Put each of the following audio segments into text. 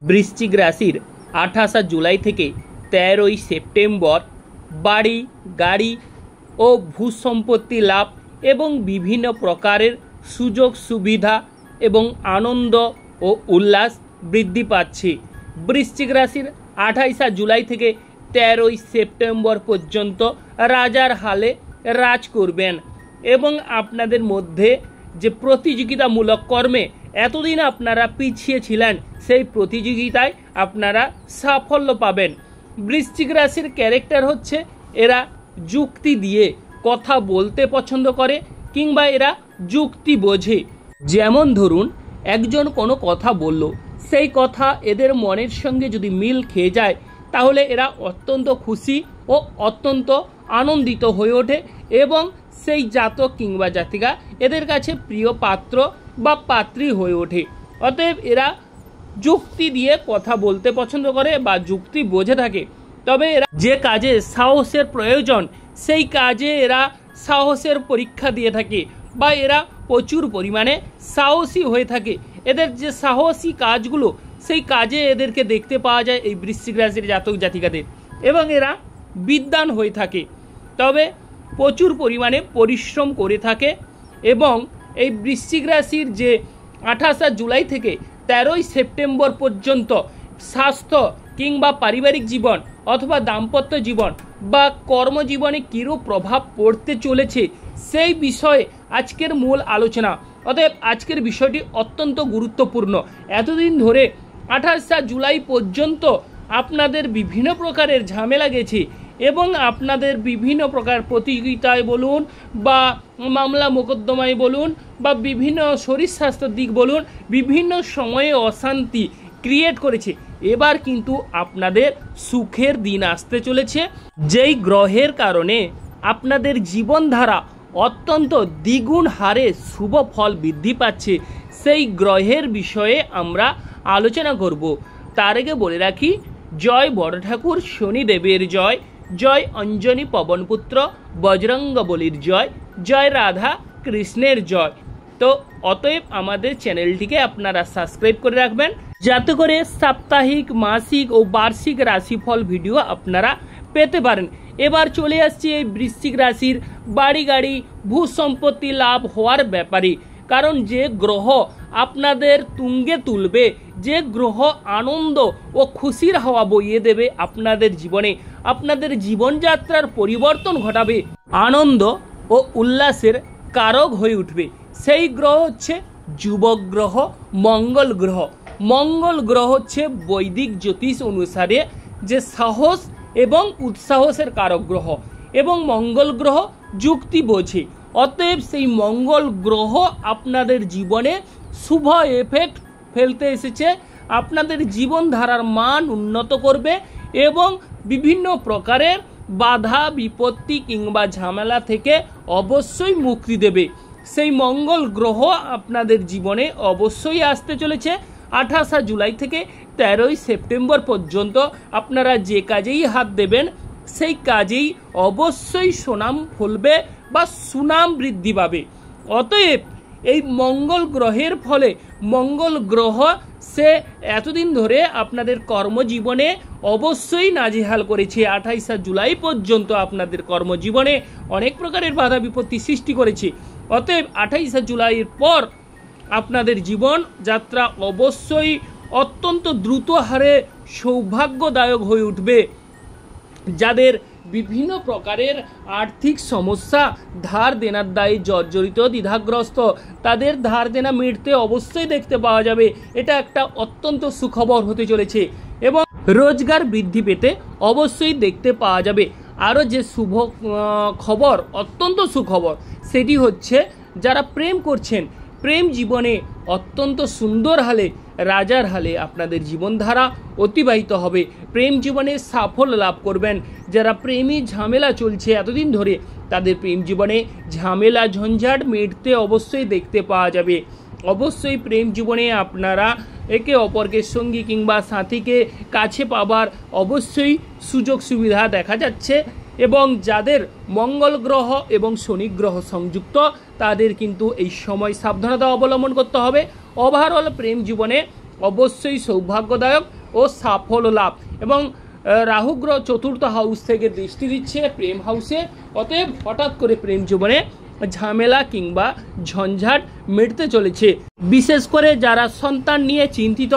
বৃশ্চিক রাশির 28 জুলাই থেকে 13 সেপ্টেম্বর বাড়ি, গাড়ি ও ভূসম্পত্তি লাভ এবং বিভিন্ন প্রকারের সুযোগ সুবিধা এবং আনন্দ ও উল্লাস বৃদ্ধি পাচ্ছে। বৃশ্চিক রাশির 28 জুলাই থেকে 13 সেপ্টেম্বর পর্যন্ত রাজার হালে রাজ করবেন এবং আপনাদের মধ্যে যে প্রতিযোগিতামূলক কর্মে এতদিন আপনারা পিছিয়ে ছিলেন সেই প্রতিযোগিতায় আপনারা সাফল্য পাবেন। বৃশ্চিক রাশির ক্যারেক্টার হচ্ছে এরা যুক্তি দিয়ে কথা বলতে পছন্দ করে কিংবা এরা যুক্তি বোঝে। যেমন ধরুন একজন কোনো কথা বলল, সেই কথা এদের মনের সঙ্গে যদি মিল খেয়ে যায় তাহলে এরা অত্যন্ত খুশি ও অত্যন্ত আনন্দিত হয়ে ওঠে এবং সেই জাতক কিংবা জাতিকা এদের কাছে প্রিয় পাত্র বা পাত্রী হয়ে ওঠে। অতএব এরা যুক্তি দিয়ে কথা বলতে পছন্দ করে বা যুক্তি বোঝে থাকে। তবে এরা যে কাজে সাহসের প্রয়োজন সেই কাজে এরা সাহসের পরীক্ষা দিয়ে থাকে বা এরা প্রচুর পরিমাণে সাহসী হয়ে থাকে। এদের যে সাহসী কাজগুলো সেই কাজে এদেরকে দেখতে পাওয়া যায় এই বৃশ্চিক রাশির জাতক জাতিকাদের এবং এরা বিদ্বান হয়ে থাকে। তবে প্রচুর পরিমাণে পরিশ্রম করে থাকে এবং এই বৃশ্চিক রাশির যে 28 জুলাই থেকে 13 সেপ্টেম্বর পর্যন্ত স্বাস্থ্য কিংবা পারিবারিক জীবন অথবা দাম্পত্য জীবন বা কর্মজীবনে কীরূপ প্রভাব পড়তে চলেছে সেই বিষয়ে আজকের মূল আলোচনা। অতএব আজকের বিষয়টি অত্যন্ত গুরুত্বপূর্ণ। এতদিন ধরে 28 জুলাই পর্যন্ত আপনাদের বিভিন্ন প্রকারের ঝামেলা গেছে এবং আপনাদের বিভিন্ন প্রকার প্রতিযোগিতায় বলুন বা মামলা মোকদ্দমায় বলুন বা বিভিন্ন শরীর স্বাস্থ্যের দিক বলুন, বিভিন্ন সময়ে অশান্তি ক্রিয়েট করেছে। এবার কিন্তু আপনাদের সুখের দিন আসতে চলেছে, যেই গ্রহের কারণে আপনাদের জীবনধারা অত্যন্ত দ্বিগুণ হারে শুভ ফল বৃদ্ধি পাচ্ছে সেই গ্রহের বিষয়ে আমরা আলোচনা করব। তার আগে বলে রাখি, জয় বড় ঠাকুর শনিদেবের জয়, জয় অঞ্জনী পবনপুত্র বজরঙ্গবলীর জয়, জয় রাধা কৃষ্ণের জয়। তো অতএব আমাদের চ্যানেলটিকে আপনারা সাবস্ক্রাইব করে রাখবেন যাতে করে সাপ্তাহিক, মাসিক ও বার্ষিক রাশিফল ভিডিও আপনারা পেতে পারেন। এবার চলে আসছি এই বৃশ্চিক রাশির বাড়ি, গাড়ি, ভূসম্পত্তি লাভ হওয়ার ব্যাপারে। কারণ যে গ্রহ আপনাদের তুঙ্গে তুলবে, যে গ্রহ আনন্দ ও খুশির হাওয়া বইয়ে দেবে আপনাদের জীবনে, আপনাদের জীবনযাত্রার পরিবর্তন ঘটাবে, আনন্দ ও উল্লাসের কারক হয়ে উঠবে, সেই গ্রহ হচ্ছে যুবক গ্রহ মঙ্গল গ্রহ। মঙ্গল গ্রহ হচ্ছে বৈদিক জ্যোতিষ অনুসারে যে সাহস এবং উৎসাহসের কারক গ্রহ এবং মঙ্গল গ্রহ যুক্তি বোঝে। অতএব সেই মঙ্গল গ্রহ আপনাদের জীবনে শুভ এফেক্ট ফেলতে এসেছে, আপনাদের জীবনধারার মান উন্নত করবে এবং বিভিন্ন প্রকারের বাধা বিপত্তি কিংবা ঝামেলা থেকে অবশ্যই মুক্তি দেবে। সেই মঙ্গল গ্রহ আপনাদের জীবনে অবশ্যই আসতে চলেছে 28 জুলাই থেকে 13 সেপ্টেম্বর পর্যন্ত। আপনারা যে কাজেই হাত দেবেন সেই কাজেই অবশ্যই সুনাম ফলবে বা সুনাম বৃদ্ধি পাবে। অতএব এই মঙ্গল গ্রহের ফলে, মঙ্গল গ্রহ সে এতদিন ধরে আপনাদের কর্মজীবনে অবশ্যই নাজেহাল করেছে। 28 জুলাই পর্যন্ত আপনাদের কর্মজীবনে অনেক প্রকারের বাধা বিপত্তি সৃষ্টি করেছে। অতএব 28 জুলাইয়ের পর আপনাদের জীবন যাত্রা অবশ্যই অত্যন্ত দ্রুত হারে সৌভাগ্যদায়ক হয়ে উঠবে। যাদের বিভিন্ন প্রকারের আর্থিক সমস্যা, ধার দেনার দায়ে জর্জরিত, দ্বিধাগ্রস্ত, তাদের ধার দেনা মিটতে অবশ্যই দেখতে পাওয়া যাবে। এটা একটা অত্যন্ত সুখবর হতে চলেছে এবং রোজগার বৃদ্ধি পেতে অবশ্যই দেখতে পাওয়া যাবে। আরও যে শুভ খবর, অত্যন্ত সুখবর, সেটি হচ্ছে যারা প্রেম করছেন, প্রেম জীবনে অত্যন্ত সুন্দর হালে, রাজার হালে আপনাদের জীবনধারা অতিবাহিত হবে। প্রেম জীবনে সাফল্য লাভ করবেন। যারা প্রেমী ঝামেলা চলছে এতদিন ধরে, তাদের প্রেম জীবনে ঝামেলা ঝঞ্ঝাট মিটতে অবশ্যই দেখতে পাওয়া যাবে। অবশ্যই প্রেম জীবনে আপনারা একে অপরকে সঙ্গী কিংবা সাথীকে কাছে পাবার অবশ্যই সুযোগ সুবিধা দেখা যাচ্ছে এবং যাদের মঙ্গল গ্রহ এবং শনি গ্রহ সংযুক্ত তাদের কিন্তু এই সময় সাবধানতা অবলম্বন করতে হবে। ওভারঅল প্রেম জীবনে অবশ্যই সৌভাগ্যদায়ক ও সাফল্য লাভ। এবং রাহু গ্রহ চতুর্থ হাউস থেকে দৃষ্টি দিচ্ছে প্রেম হাউসে, অতএব হঠাৎ করে প্রেম জীবনে ঝামেলা কিংবা ঝঞ্ঝাট মিটতে চলেছে। বিশেষ করে যারা সন্তান নিয়ে চিন্তিত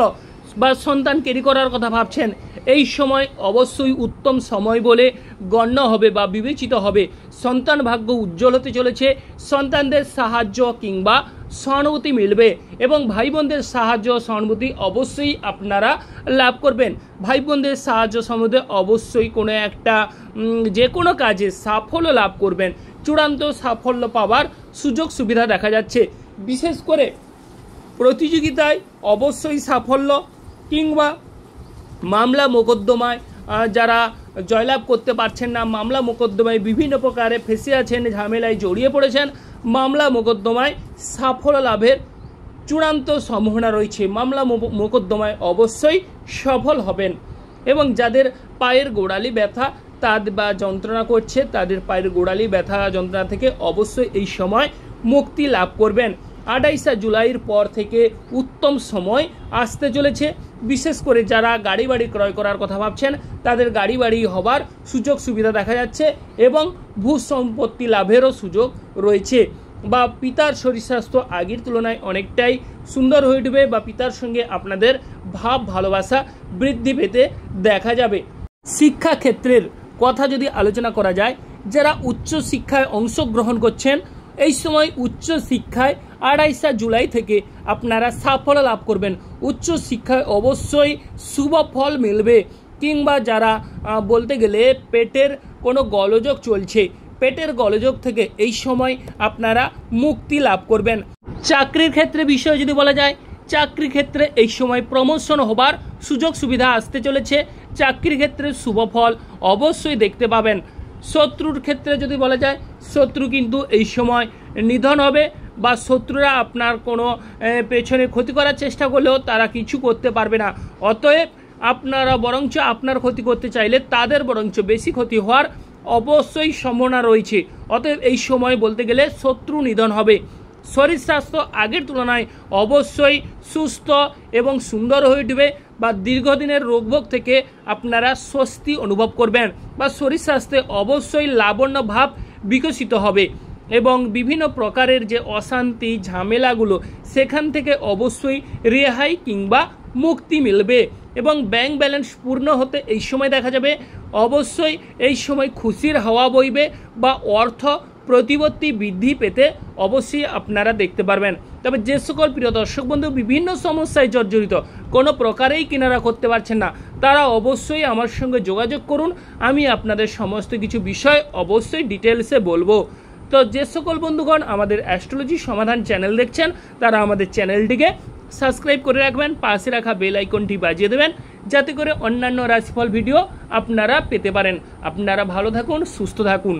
বা সন্তান ক্যারি করার কথা ভাবছেন, এই সময় অবশ্যই উত্তম সময় বলে গণ্য হবে বা বিবেচিত হবে। সন্তান ভাগ্য উজ্জ্বল হতে চলেছে, সন্তানদের সাহায্য কিংবা সহানুভূতি মিলবে এবং ভাই বোনদের সাহায্য সহানুভূতি অবশ্যই আপনারা লাভ করবেন। ভাই বোনদের সাহায্য সহানুভূতি অবশ্যই কোনো একটা যে কোনো কাজে সাফল্য লাভ করবেন, চূড়ান্ত সাফল্য পাওয়ার সুযোগ সুবিধা দেখা যাচ্ছে। বিশেষ করে প্রতিযোগিতায় অবশ্যই সাফল্য কিংবা মামলা মোকদ্দমায় যারা জয়লাভ করতে পারছেন না, মামলা মোকদ্দমায় বিভিন্ন প্রকারে ফেঁসে আছেন, ঝামেলায় জড়িয়ে পড়েছেন, মামলা মোকদ্দমায় সাফল্য লাভের চূড়ান্ত সম্ভাবনা রয়েছে। মামলা মোকদ্দমায় অবশ্যই সফল হবেন। এবং যাদের পায়ের গোড়ালি ব্যথা বা যন্ত্রণা করছে, তাদের পায়ের গোড়ালি ব্যথা যন্ত্রণা থেকে অবশ্যই এই সময় মুক্তি লাভ করবেন। 28 জুলাইয়ের পর থেকে উত্তম সময় আসতে চলেছে। বিশেষ করে যারা গাড়ি বাড়ি ক্রয় করার কথা ভাবছেন, তাদের গাড়ি বাড়ি হবার সুযোগ সুবিধা দেখা যাচ্ছে এবং ভূ সম্পত্তি লাভেরও সুযোগ রয়েছে। বা পিতার শরীর স্বাস্থ্য আগের তুলনায় অনেকটাই সুন্দর হয়ে উঠবে বা পিতার সঙ্গে আপনাদের ভাব ভালোবাসা বৃদ্ধি পেতে দেখা যাবে। শিক্ষা ক্ষেত্রের কথা যদি আলোচনা করা যায়, যারা উচ্চ শিক্ষায় অংশগ্রহণ করছেন, এই সময় উচ্চ শিক্ষায় 28 জুলাই থেকে আপনারা সাফল্য লাভ করবেন। উচ্চ শিক্ষায় অবশ্যই শুভ ফল মিলবে। কিংবা যারা বলতে গেলে পেটের কোনো গোলযোগ চলছে, পেটের গোলযোগ থেকে এই সময় আপনারা মুক্তি লাভ করবেন। চাকরির ক্ষেত্রে বিষয় যদি বলা যায়, চাকরির ক্ষেত্রে এই সময় প্রমোশন হবার সুযোগ সুবিধা আসতে চলেছে। চাকরির ক্ষেত্রে শুভ ফল অবশ্যই দেখতে পাবেন। শত্রুর ক্ষেত্রে যদি বলা যায়, শত্রু কিন্তু এই সময় নিধন হবে বা শত্রুরা আপনার কোনো পেছনে ক্ষতি করার চেষ্টা করলেও তারা কিছু করতে পারবে না। অতএব আপনারা বরঞ্চ আপনার ক্ষতি করতে চাইলে তাদের বরঞ্চ বেশি ক্ষতি হওয়ার অবশ্যই সম্ভাবনা রয়েছে। অতএব এই সময় বলতে গেলে শত্রু নিধন হবে। শরীর স্বাস্থ্য আগের তুলনায় অবশ্যই সুস্থ এবং সুন্দর হয়ে উঠবে বা দীর্ঘদিনের রোগভোগ থেকে আপনারা স্বস্তি অনুভব করবেন বা শরীর স্বাস্থ্যে অবশ্যই লাবণ্য ভাব বিকশিত হবে এবং বিভিন্ন প্রকারের যে অশান্তি ঝামেলাগুলো সেখান থেকে অবশ্যই রেহাই কিংবা মুক্তি মিলবে এবং ব্যাংক ব্যালেন্স পূর্ণ হতে এই সময় দেখা যাবে। অবশ্যই এই সময় খুশির হাওয়া বইবে বা অর্থ প্রতিপত্তি বৃদ্ধি পেতে অবশ্যই আপনারা দেখতে পারবেন। তবে যে সকল প্রিয় দর্শক বন্ধু বিভিন্ন সমস্যায় জর্জরিত, কোনো প্রকারেই কিনারা করতে পারছেন না, তারা অবশ্যই আমার সঙ্গে যোগাযোগ করুন। আমি আপনাদের সমস্ত কিছু বিষয় অবশ্যই ডিটেলসে বলবো। তো যে সকল বন্ধুগণ আমাদের অ্যাস্ট্রোলজি সমাধান চ্যানেল দেখছেন, তারা আমাদের চ্যানেলটিকে সাবস্ক্রাইব করে রাখবেন, পাশে রাখা বেল আইকনটি বাজিয়ে দেবেন, যাতে করে অন্যান্য রাশিফল ভিডিও আপনারা পেতে পারেন। আপনারা ভালো থাকুন, সুস্থ থাকুন।